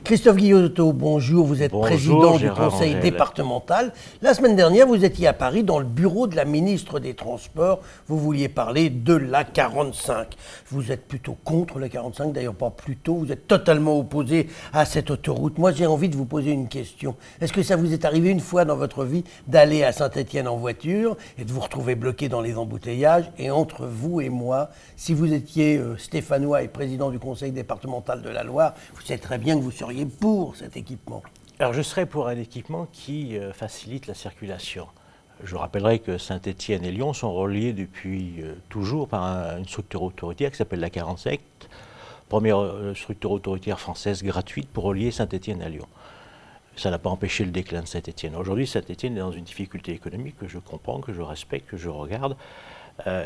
Christophe Guillotot, bonjour. Vous êtes président du conseil départemental. La semaine dernière, vous étiez à Paris dans le bureau de la ministre des Transports. Vous vouliez parler de l'A45. Vous êtes plutôt contre l'A45, d'ailleurs pas plutôt. Vous êtes totalement opposé à cette autoroute. Moi, j'ai envie de vous poser une question. Est-ce que ça vous est arrivé une fois dans votre vie d'aller à Saint-Étienne en voiture et de vous retrouver bloqué dans les embouteillages? Et entre vous et moi, si vous étiez stéphanois et président du conseil départemental de la Loire, vous savez très bien que vous seriez pour cet équipement. Alors je serais pour un équipement qui facilite la circulation. Je rappellerai que Saint-Étienne et Lyon sont reliés depuis toujours par une structure autoroutière qui s'appelle la 47, première structure autoroutière française gratuite pour relier Saint-Étienne à Lyon. Ça n'a pas empêché le déclin de Saint-Étienne. Aujourd'hui, Saint-Étienne est dans une difficulté économique que je comprends, que je respecte, que je regarde.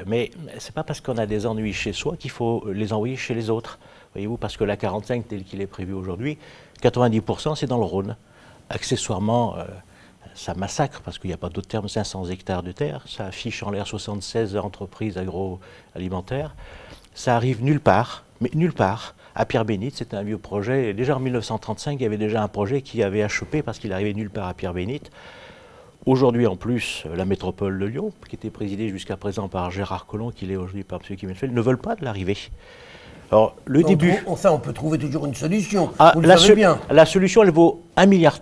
Mais ce n'est pas parce qu'on a des ennuis chez soi qu'il faut les envoyer chez les autres. Voyez-vous, parce que la 45, tel qu'il est prévu aujourd'hui, 90% c'est dans le Rhône. Accessoirement, ça massacre, parce qu'il n'y a pas d'autre terme, 500 hectares de terre. Ça affiche en l'air 76 entreprises agroalimentaires. Ça arrive nulle part, mais nulle part. À Pierre-Bénite, c'était un vieux projet. Déjà en 1935, il y avait déjà un projet qui avait achoppé parce qu'il arrivait nulle part à Pierre-Bénite. Aujourd'hui, en plus, la métropole de Lyon, qui était présidée jusqu'à présent par Gérard Collomb, qui l'est aujourd'hui par M. Kimmelfeld, ne veulent pas de l'arrivée. Alors, le début... Enfin, on peut trouver toujours une solution. Vous le savez bien. La solution, elle vaut 1,3 milliard.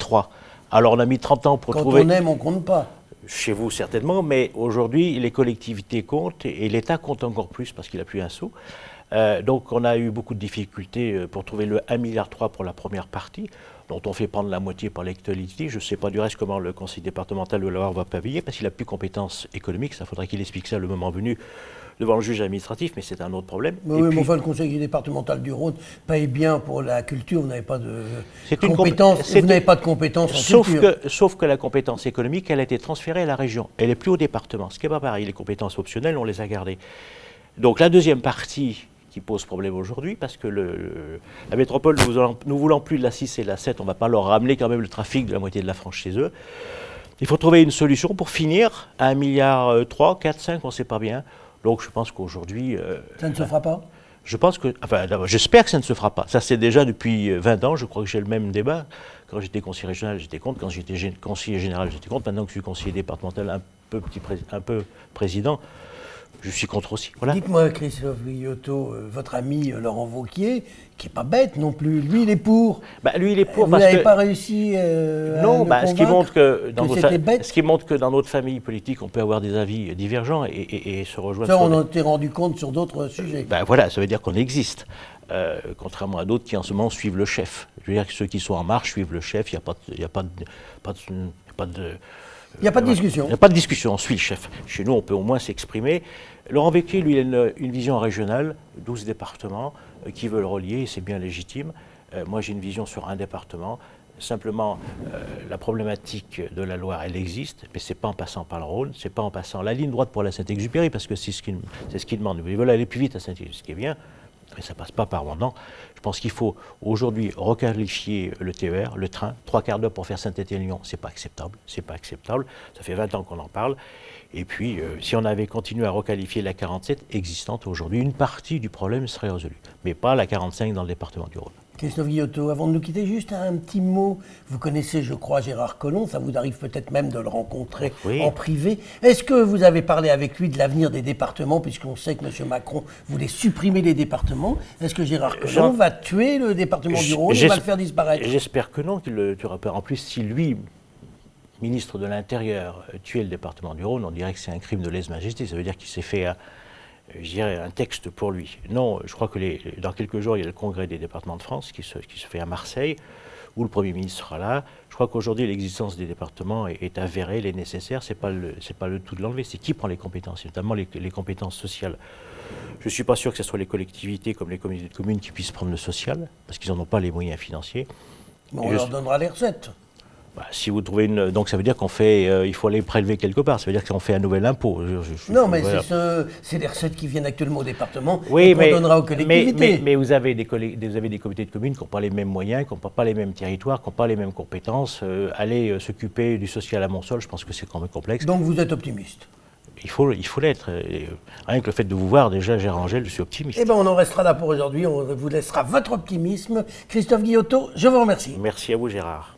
Alors, on a mis 30 ans pour trouver... Quand on aime, on ne compte pas. Chez vous, certainement, mais aujourd'hui, les collectivités comptent et l'État compte encore plus parce qu'il n'a plus un sou. Donc, on a eu beaucoup de difficultés pour trouver le 1,3 milliard pour la première partie, dont on fait prendre la moitié par l'actualité. Je ne sais pas du reste comment le conseil départemental de la Loire va paviller, parce qu'il n'a plus compétence économique. Ça faudrait qu'il explique ça le moment venu devant le juge administratif, mais c'est un autre problème. Oui, mais enfin, le conseil départemental du Rhône paye bien pour la culture. Vous n'avez pas de compétence. Vous n'avez pas de compétence en culture. Sauf que la compétence économique, elle a été transférée à la région. Elle n'est plus au département. Ce qui n'est pas pareil. Les compétences optionnelles, on les a gardées. Donc la deuxième partie qui pose problème aujourd'hui, parce que la métropole, nous voulant plus de la 6 et de la 7, on ne va pas leur ramener quand même le trafic de la moitié de la France chez eux. Il faut trouver une solution pour finir à 1,3 milliard, 4, 5, on ne sait pas bien. Donc je pense qu'aujourd'hui... ça ne se fera pas? Je pense que... Enfin, j'espère que ça ne se fera pas. Ça, c'est déjà depuis 20 ans, je crois que j'ai le même débat. Quand j'étais conseiller régional, j'étais contre. Quand j'étais conseiller général, j'étais contre. Maintenant que je suis conseiller départemental, un peu président, je suis contre aussi. Voilà. Dites-moi, Christophe Guillotot, votre ami Laurent Wauquiez, qui n'est pas bête non plus, lui, il est pour. Lui, il est pour. Vous n'avez pas réussi non, ce qui montre que dans notre famille politique, on peut avoir des avis divergents et se rejoindre. Ça, on en était rendu compte sur d'autres sujets. Voilà, ça veut dire qu'on existe. Contrairement à d'autres qui en ce moment suivent le chef. Je veux dire que ceux qui sont en marche suivent le chef, il n'y a pas de discussion. Il n'y a pas de discussion, on suit le chef. Chez nous, on peut au moins s'exprimer. Laurent Wauquiez, lui, il a une vision régionale, 12 départements qui veulent relier, et c'est bien légitime. Moi, j'ai une vision sur un département. Simplement, la problématique de la Loire, elle existe, mais ce n'est pas en passant par le Rhône, c'est pas en passant la ligne droite pour la Saint-Exupéry, parce que c'est ce qu'ils demandent. Ils veulent aller plus vite à Saint-Exupéry, ce qui est bien, mais ça ne passe pas par Vendôme. Je pense qu'il faut aujourd'hui requalifier le TER, le train. 3/4 d'heure pour faire Saint-Étienne-Lyon, c'est pas acceptable. C'est pas acceptable. Ça fait 20 ans qu'on en parle. Et puis, si on avait continué à requalifier la 47 existante aujourd'hui, une partie du problème serait résolue. Mais pas la 45 dans le département du Rhône. Christophe Guillotot, avant de nous quitter, juste un petit mot. Vous connaissez, je crois, Gérard Collomb, ça vous arrive peut-être même de le rencontrer en privé. Est-ce que vous avez parlé avec lui de l'avenir des départements, puisqu'on sait que M. Macron voulait supprimer les départements? Est-ce que Gérard Collomb va tuer le département du Rhône et va le faire disparaître? J'espère que non, qu'il le tuera pas. En plus, si lui, ministre de l'Intérieur, tuait le département du Rhône, on dirait que c'est un crime de lèse-majesté. Ça veut dire qu'il s'est fait je dirais, un texte pour lui. Non, je crois que dans quelques jours, il y a le congrès des départements de France qui se fait à Marseille, où le Premier ministre sera là. Je crois qu'aujourd'hui, l'existence des départements est avérée, elle est nécessaire. Ce n'est pas le tout de l'enlever, c'est qui prend les compétences, notamment les compétences sociales. Je ne suis pas sûr que ce soit les collectivités comme les communautés de communes qui puissent prendre le social, parce qu'ils n'en ont pas les moyens financiers. Mais on leur donnera les recettes. Si vous trouvez donc ça veut dire qu'on fait, il faut aller prélever quelque part, ça veut dire qu'on fait un nouvel impôt. Non, mais c'est les recettes qui viennent actuellement au département et qu'on donnera aux collectivités. Mais vous avez des comités de communes qui n'ont pas les mêmes moyens, qui n'ont pas les mêmes territoires, qui n'ont pas les mêmes compétences. Aller s'occuper du social à Montsol, je pense que c'est quand même complexe. Donc vous êtes optimiste? il faut l'être. Rien que le fait de vous voir, déjà, Gérard Angel, je suis optimiste. Eh bien, on en restera là pour aujourd'hui. On vous laissera votre optimisme. Christophe Guillotot, je vous remercie. Merci à vous, Gérard.